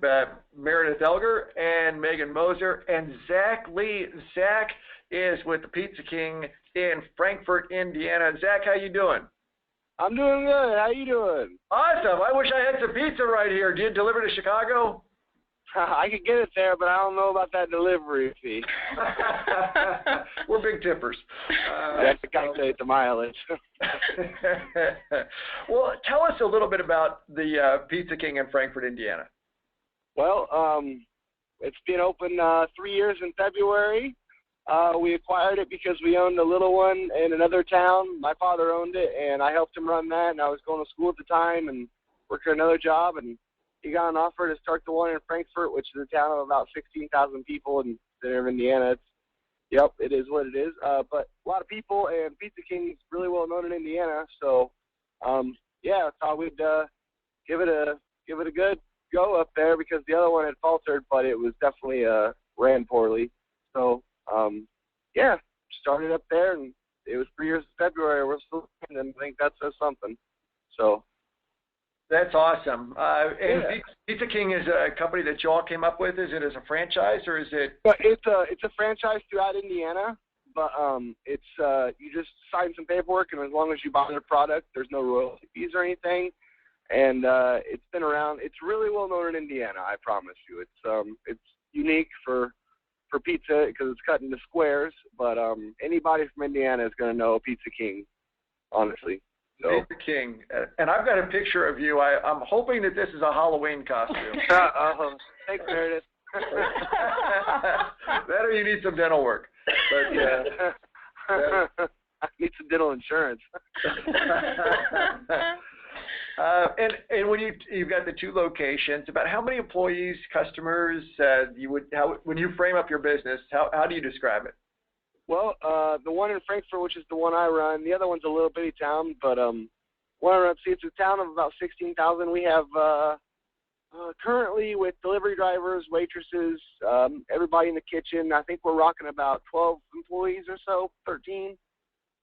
Meredith Elger and Megan Moser and Zach Lee. Zach is with the Pizza King in Frankfort, Indiana. Zach, how you doing? I'm doing good. How you doing? Awesome. I wish I had some pizza right here. Do you deliver to Chicago? I could get it there, but I don't know about that delivery fee. We're big tippers. That's to calculate the mileage. Well, tell us a little bit about the Pizza King in Frankfort, Indiana. Well, it's been open 3 years in February. We acquired it because we owned a little one in another town. My father owned it, and I helped him run that, and I was going to school at the time and working another job, and he got an offer to start the one in Frankfort, which is a town of about 16,000 people in the center of Indiana. It is what it is. But a lot of people, and Pizza King is really well known in Indiana. So, I thought we'd give it a good go up there because the other one had faltered, but it was definitely ran poorly. So, started up there, and it was 3 years in February. We're still, and I think that says something. So. That's awesome. And Pizza King is a company that you all came up with. Is it as a franchise or is it? It's a franchise throughout Indiana, but it's you just sign some paperwork, and as long as you buy their product, there's no royalty fees or anything. And it's been around. It's really well known in Indiana. I promise you. It's unique for pizza because it's cut into squares. But anybody from Indiana is going to know Pizza King, honestly. So. Pizza King, and I've got a picture of you. I'm hoping that this is a Halloween costume. Thanks, Meredith. That or you need some dental work. But I need some dental insurance. And when you've got the two locations, about how many employees, customers when you frame up your business, how do you describe it? Well, the one in Frankfort, which is the one I run, the other one's a little bitty town, but one I run, it's a town of about 16,000. We have currently with delivery drivers, waitresses, everybody in the kitchen, I think we're rocking about 12 employees or so, 13,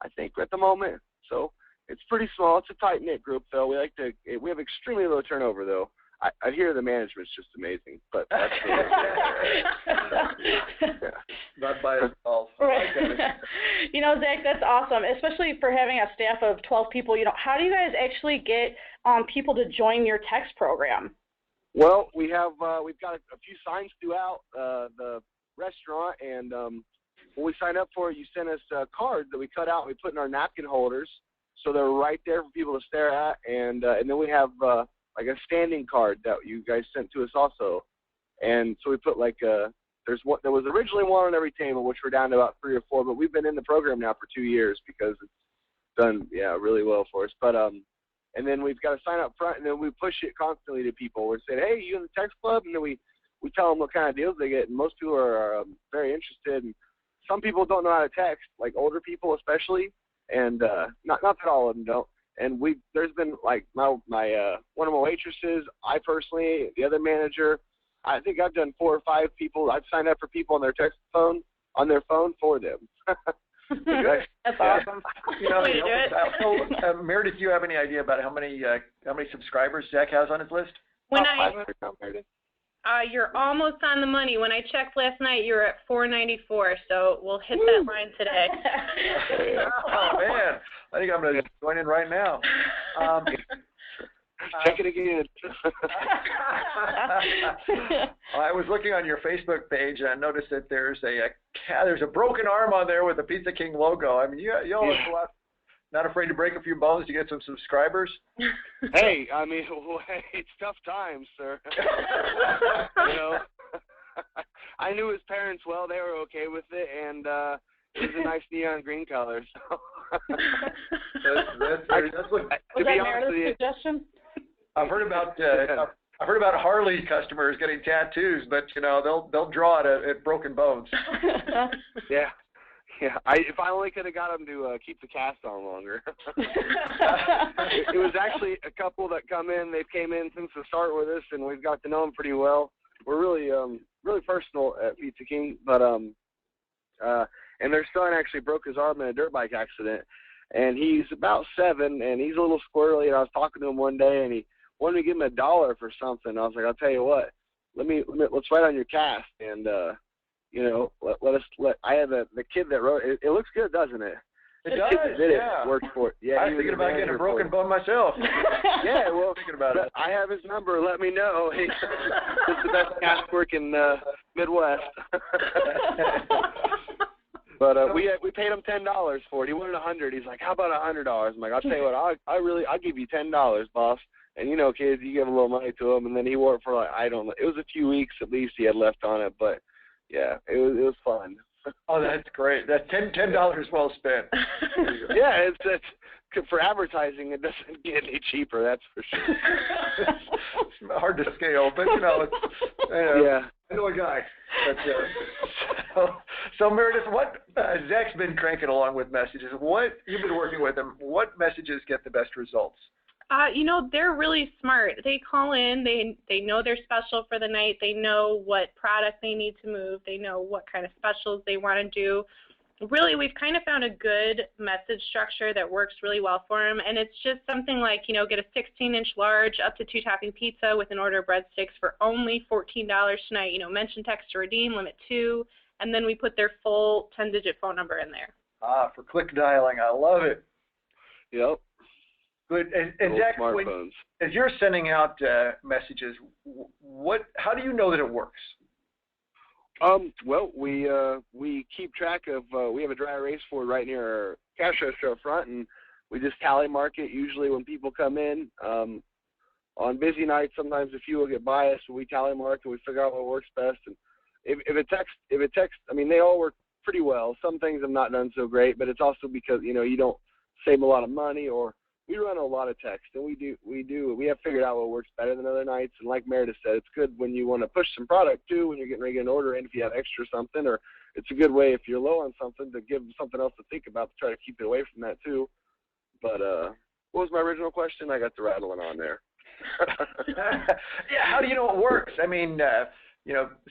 I think, at the moment. So it's pretty small. It's a tight-knit group, though. We have extremely low turnover, though. I hear the management's just amazing, but that's not by itself. Right. Zach, that's awesome, especially for having a staff of 12 people. How do you guys actually get people to join your text program? Well, we've got a few signs throughout the restaurant, and when we sign up for it, you send us cards that we cut out and we put in our napkin holders, so they're right there for people to stare at, and then we have like a standing card that you guys sent to us also. And so we put there was originally one on every table, which we're down to about 3 or 4, but we've been in the program now for 2 years because it's done, really well for us. But, and then we've got a sign up front, and then we push it constantly to people. We're saying, hey, you in the text club? And then we tell them what kind of deals they get, and most people are very interested. And some people don't know how to text, like older people especially, and not that all of them don't. And there's been like my one of my waitresses, I personally, the other manager, I think I've done 4 or 5 people. I've signed up for people on their phone for them. That's awesome. Meredith, do you have any idea about how many subscribers Zach has on his list? When 500 now, Meredith. You're almost on the money. When I checked last night, you were at 494, so we'll hit that line today. Oh, man. I think I'm going to join in right now. Check it again. I was looking on your Facebook page, and I noticed that there's a broken arm on there with the Pizza King logo. I mean, you all go out, not afraid to break a few bones to get some subscribers? Hey, I mean, it's tough times, sir. I knew his parents well. They were okay with it, and it was a nice neon green color. So. That's was that Meredith's suggestion? I've heard about Harley customers getting tattoos, but they'll draw it at broken bones. Yeah. If I only could have got them to keep the cast on longer. It was actually a couple that come in. They came in since the start with us, and we've got to know them pretty well. We're really personal at Pizza King, but and their son actually broke his arm in a dirt bike accident, and he's about 7, and he's a little squirrely. And I was talking to him one day, and he wanted me to give him $1 for something. I was like, I'll tell you what, let's write on your cast, and I have the kid that wrote it. It looks good, doesn't it? It does, yeah. Worked for it. Yeah, I was thinking about getting a broken bone myself. Yeah, well, thinking about it. I have his number. Let me know. He's the best cast work in Midwest. But we paid him $10 for it. He wanted $100. He's like, "How about $100?" I'm like, "I'll tell you what, I'll give you $10, boss." And kids, you give a little money to him, and then he wore it for it was a few weeks at least he had left on it, but yeah, it was fun. Oh, that's great. That's $10 well spent. Yeah, it's for advertising. It doesn't get any cheaper, that's for sure. It's hard to scale, but yeah. I know a guy. But, so Meredith, what Zach's been cranking along with messages. What you've been working with him? What messages get the best results? They're really smart. They call in, they know they're special for the night, they know what product they need to move, they know what kind of specials they want to do. Really, we've kind of found a good message structure that works really well for them, and it's just something like, get a 16-inch large up to 2-topping pizza with an order of breadsticks for only $14 tonight. Mention, text to redeem, limit 2, and then we put their full 10-digit phone number in there. For click dialing. I love it. Yep. Good. And Zach, as you're sending out messages, how do you know that it works? Well, we keep track of. We have a dry erase board right near our cash register up front, and we just tally mark it. Usually, when people come in on busy nights, sometimes a few will get biased, but we tally mark and we figure out what works best. And if it texts, I mean, they all work pretty well. Some things have not done so great, but it's also because you don't save a lot of money, or we run a lot of text, and we have figured out what works better than other nights. And like Meredith said, it's good when you want to push some product too, when you're getting ready to get an order in, if you have extra something, or it's a good way if you're low on something to give something else to think about to try to keep it away from that too. But what was my original question? I got the rattling on there. Yeah, how do you know it works? I mean,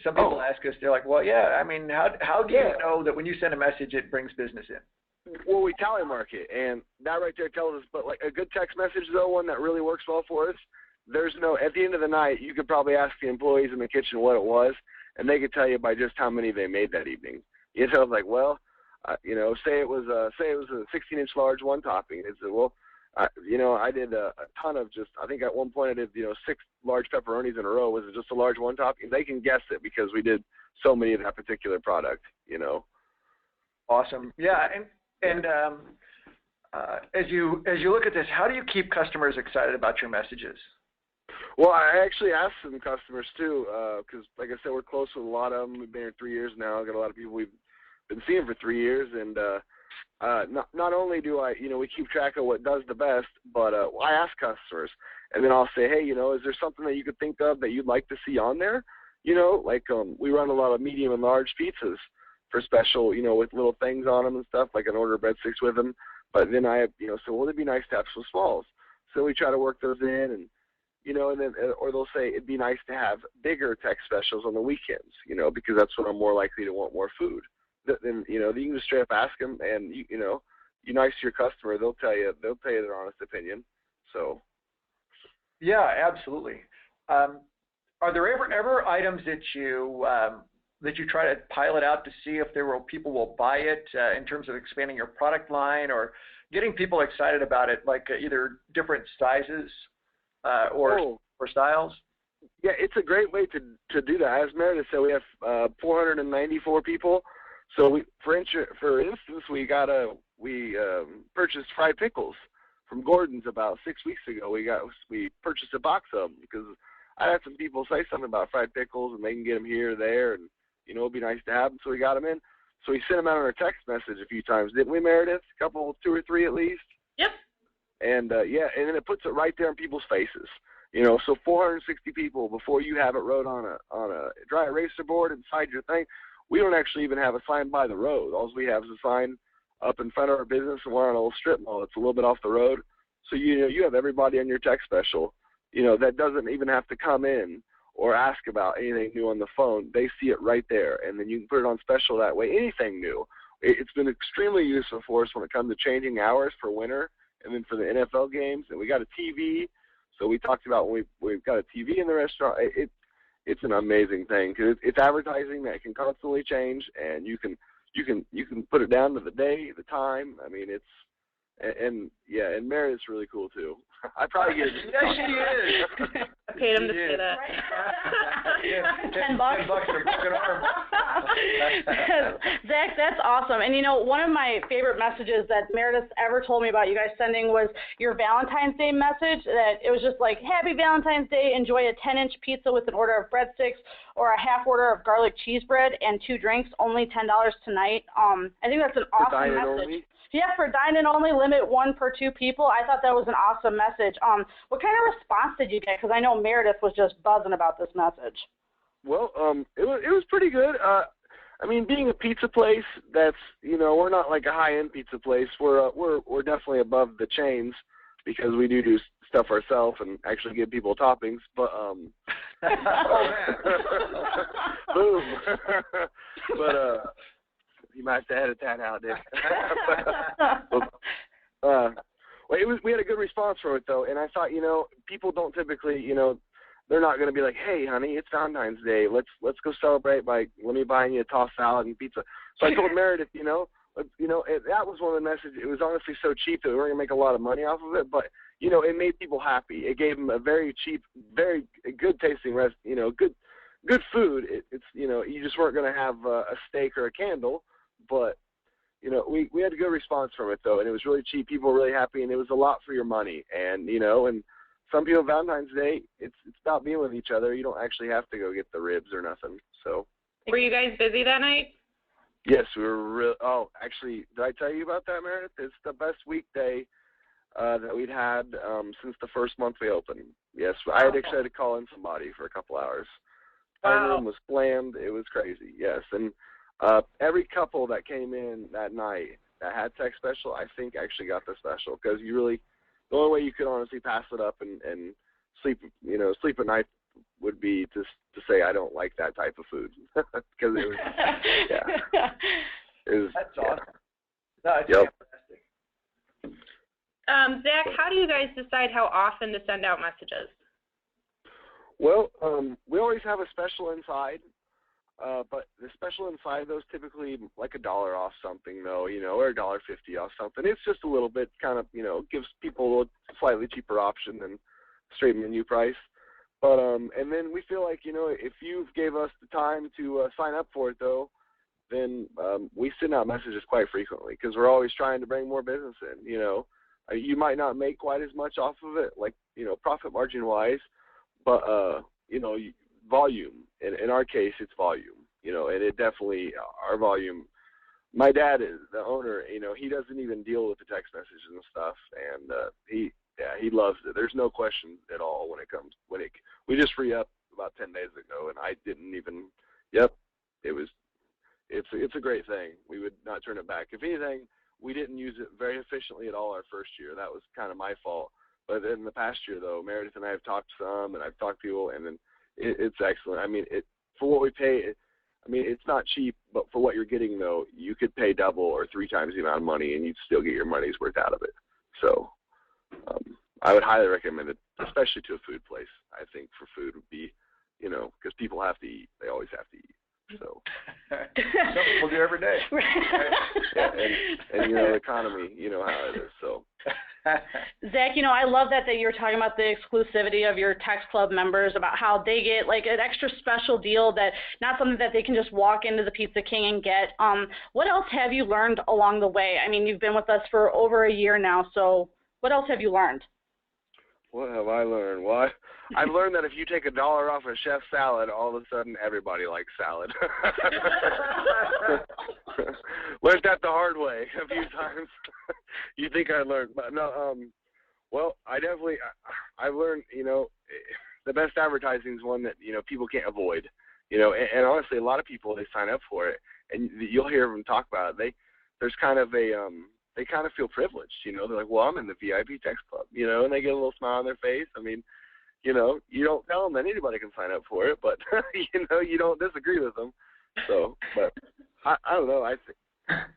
some people ask us, they're like, well, yeah, I mean, how do you know that when you send a message it brings business in? Well, we tally mark it, and that right there tells us. But like a good text message, though, one that really works well for us, at the end of the night, you could probably ask the employees in the kitchen what it was, and they could tell you by just how many they made that evening. Like, well, say it was a 16-inch large one topping. It's well, I did a ton of I think at one point I did 6 large pepperonis in a row. Was it just a large one topping? They can guess it because we did so many of that particular product. Awesome. Yeah, and as you look at this, how do you keep customers excited about your messages? Well, I actually asked some customers too, because like I said, we're close with a lot of them. We've been here 3 years now. I've got a lot of people we've been seeing for 3 years, and not only do we keep track of what does the best, but I ask customers, and then I'll say, hey, is there something that you could think of that you'd like to see on there? Like we run a lot of medium and large pizzas for special, with little things on them and stuff, like an order of breadsticks with them. But then I have, so it'd be nice to have some smalls. So we try to work those in, and and then, or they'll say it'd be nice to have bigger text specials on the weekends, because that's when I'm more likely to want more food. Then, you can just straight up ask them, and you're nice to your customer, they'll tell you their honest opinion. So. Yeah, absolutely. Are there ever items that you try to pilot out to see if people will buy it in terms of expanding your product line or getting people excited about it, like either different sizes or styles? Yeah, it's a great way to do that. As Meredith said, we have 494 people. So for instance, we purchased fried pickles from Gordon's about 6 weeks ago. We purchased a box of them because I had some people say something about fried pickles, and they can get them here or there, and it'd be nice to have them. So we got them in. So we sent them out on our text message a few times, didn't we, Meredith? A couple, 2 or 3 at least. Yep. And and then it puts it right there in people's faces. So 460 people before you have it wrote on a dry eraser board inside your thing. We don't actually even have a sign by the road. All we have is a sign up in front of our business, and we're on a little strip mall that's a little bit off the road. So you have everybody on your text special, that doesn't even have to come in or ask about anything new on the phone. They see it right there, and then you can put it on special that way. Anything new. It's been extremely useful for us when it comes to changing hours for winter and then for the NFL games. And we got a TV, so we talked about when we've got a TV in the restaurant. it's an amazing thing because it's advertising that can constantly change, and you can put it down to the day, the time. I mean, it's and Meredith's really cool too. I probably get it. Yes, she is. I paid him to say that. $10. $10 for a broken arm. Zach, that's awesome. And one of my favorite messages that Meredith ever told me about you guys sending was your Valentine's Day message. That it was just like, Happy Valentine's Day. Enjoy a 10-inch pizza with an order of breadsticks or a half order of garlic cheese bread and 2 drinks. Only $10 tonight. I think that's an awesome message. Only? Yeah, for dine-in only, limit 1 per 2 people. I thought that was an awesome message. What kind of response did you get? Because I know Meredith was just buzzing about this message. Well, it was pretty good. I mean, being a pizza place, that's we're not like a high-end pizza place. We're definitely above the chains because we do stuff ourselves and actually give people toppings. But boom. But you might have to edit that out, Dick. We had a good response from it though, and I thought, people don't typically, they're not going to be like, hey, honey, it's Valentine's Day. Let's go celebrate by let me buy you a tossed salad and pizza. So I told Meredith, that was one of the messages. It was honestly so cheap that we were going to make a lot of money off of it, but it made people happy. It gave them a very cheap, very good tasting good food. It's you just weren't going to have a steak or a candle, but we had a good response from it though, and it was really cheap. People were really happy, and it was a lot for your money. And and some people, Valentine's Day, it's about being with each other. You don't actually have to go get the ribs or nothing. So. Were you guys busy that night? Yes, we were. Oh, actually, did I tell you about that, Meredith? It's the best weekday that we'd had since the first month we opened. Yes, I had actually had to call in somebody for a couple hours. Wow. Our room was slammed. It was crazy. Yes, and every couple that came in that night that had text special, I think actually got the special because the only way you could honestly pass it up and sleep at night would be to say I don't like that type of food because it was That's awesome. No, it's fantastic. Zach, how do you guys decide how often to send out messages? Well, we always have a special inside, but the special inside those typically like $1 off something though, or $1.50 off something. It's just a little bit kind of, gives people a slightly cheaper option than straight menu price. But and then we feel like, if you gave us the time to sign up for it though, then we send out messages quite frequently because we're always trying to bring more business in. You might not make quite as much off of it, like profit margin wise, but volume. In our case, it's volume. And it definitely our volume. My dad is the owner. He doesn't even deal with the text messages and stuff, and he loves it. There's no question at all we just free up about 10 days ago, and I didn't even. Yep, it's a great thing. We would not turn it back. If anything, we didn't use it very efficiently at all our first year. That was kind of my fault. But in the past year, though, Meredith and I have talked some, and I've talked to people, and then it's excellent. I mean, for what we pay, it's not cheap, but for what you're getting, though, you could pay double or 3 times the amount of money, and you'd still get your money's worth out of it. So I would highly recommend it, especially to a food place. I think for food would be, because people have to eat. They always have to eat. So some people do every day. Yeah, and the economy, how it is. So Zach, I love that you were talking about the exclusivity of your Text Club members, about how they get like an extra special deal that not something that they can just walk into the Pizza King and get. What else have you learned along the way? I mean, you've been with us for over a year now, so what else have you learned? What have I learned? Well, I've learned that if you take $1 off a chef's salad, all of a sudden everybody likes salad. Learned that the hard way a few times. You think I learned, but no. Well, I've learned. The best advertising is one that people can't avoid. And honestly, a lot of people, they sign up for it, and you'll hear them talk about it. There's kind of a they kind of feel privileged, they're like, well, I'm in the VIP Text Club, and they get a little smile on their face. I mean, you don't tell them that anybody can sign up for it, but, you don't disagree with them. So, but I don't know. I think,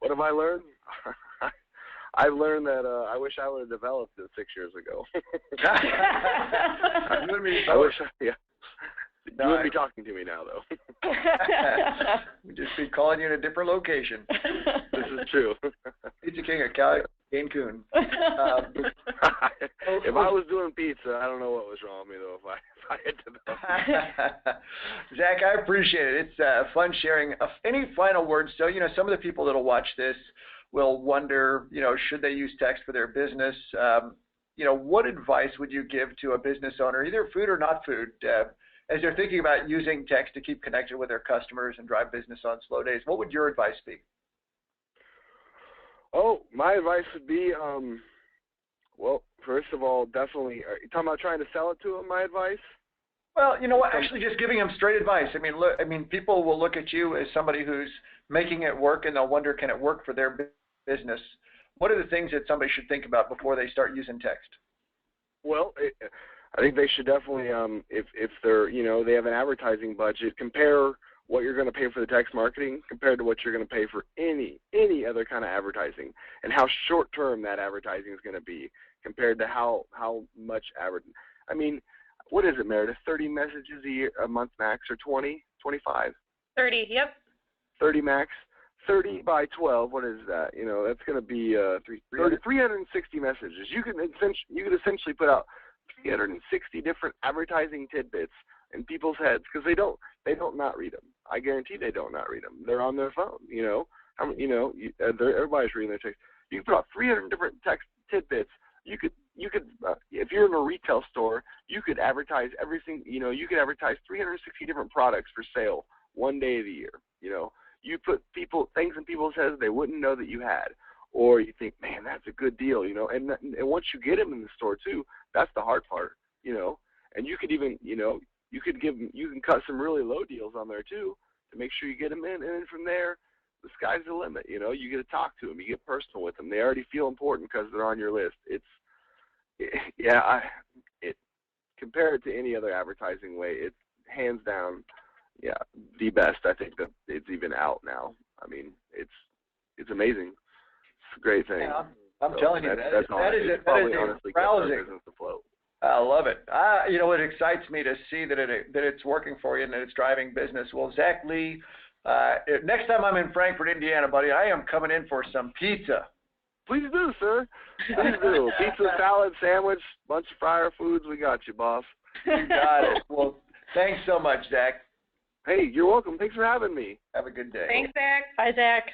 what have I learned? I've learned that I wish I would have developed it 6 years ago. I wish, yeah. You wouldn't be talking to me now, though. We'd just be calling you in a different location. This is true. Pizza King of Cancun. If I was doing pizza, I don't know what was wrong with me, though, if I had to know. Zach, I appreciate it. It's fun sharing. Any final words? So, some of the people that will watch this will wonder, should they use text for their business? What advice would you give to a business owner, either food or not food, as they're thinking about using text to keep connected with their customers and drive business on slow days? What would your advice be? Oh, my advice would be, well, first of all, definitely, are you talking about trying to sell it to them, my advice? Well, you know what, actually just giving them straight advice. I mean, people will look at you as somebody who's making it work, and they'll wonder, can it work for their business? What are the things that somebody should think about before they start using text? Well, I think they should definitely, if they're, they have an advertising budget, compare what you're going to pay for the text marketing compared to what you're going to pay for any other kind of advertising, and how short-term that advertising is going to be compared to how much I mean, what is it, Meredith? 30 messages a month max, or 20, 25? 30, yep. 30 max. 30 by 12, what is that? That's going to be 360 messages. You could essentially put out 360 different advertising tidbits in people's heads, because they don't not read them. I guarantee they don't not read them. They're on their phone. Everybody's reading their text. You can put out 300 different text tidbits. You could if you're in a retail store, you could advertise everything. You could advertise 360 different products for sale one day of the year. You put things in people's heads they wouldn't know that you had, or you think, man, that's a good deal, And once you get them in the store too, that's the hard part, And you could even, you can cut some really low deals on there too to make sure you get them in, and then from there, the sky's the limit. You get to talk to them, you get personal with them. They already feel important because they're on your list. Compared to any other advertising way, it's hands down. Yeah, the best. I think that it's even out now. I mean, it's amazing. It's a great thing. Yeah, I'm telling you, that is honestly rousing. Business afloat. I love it. It excites me to see that it's working for you and that it's driving business. Well, Zach Lee, next time I'm in Frankfort, Indiana, buddy, I am coming in for some pizza. Please do, sir. Please do. Pizza, salad, sandwich, bunch of fryer foods. We got you, boss. You got it. Well, thanks so much, Zach. Hey, you're welcome. Thanks for having me. Have a good day. Thanks, Zach. Bye, Zach.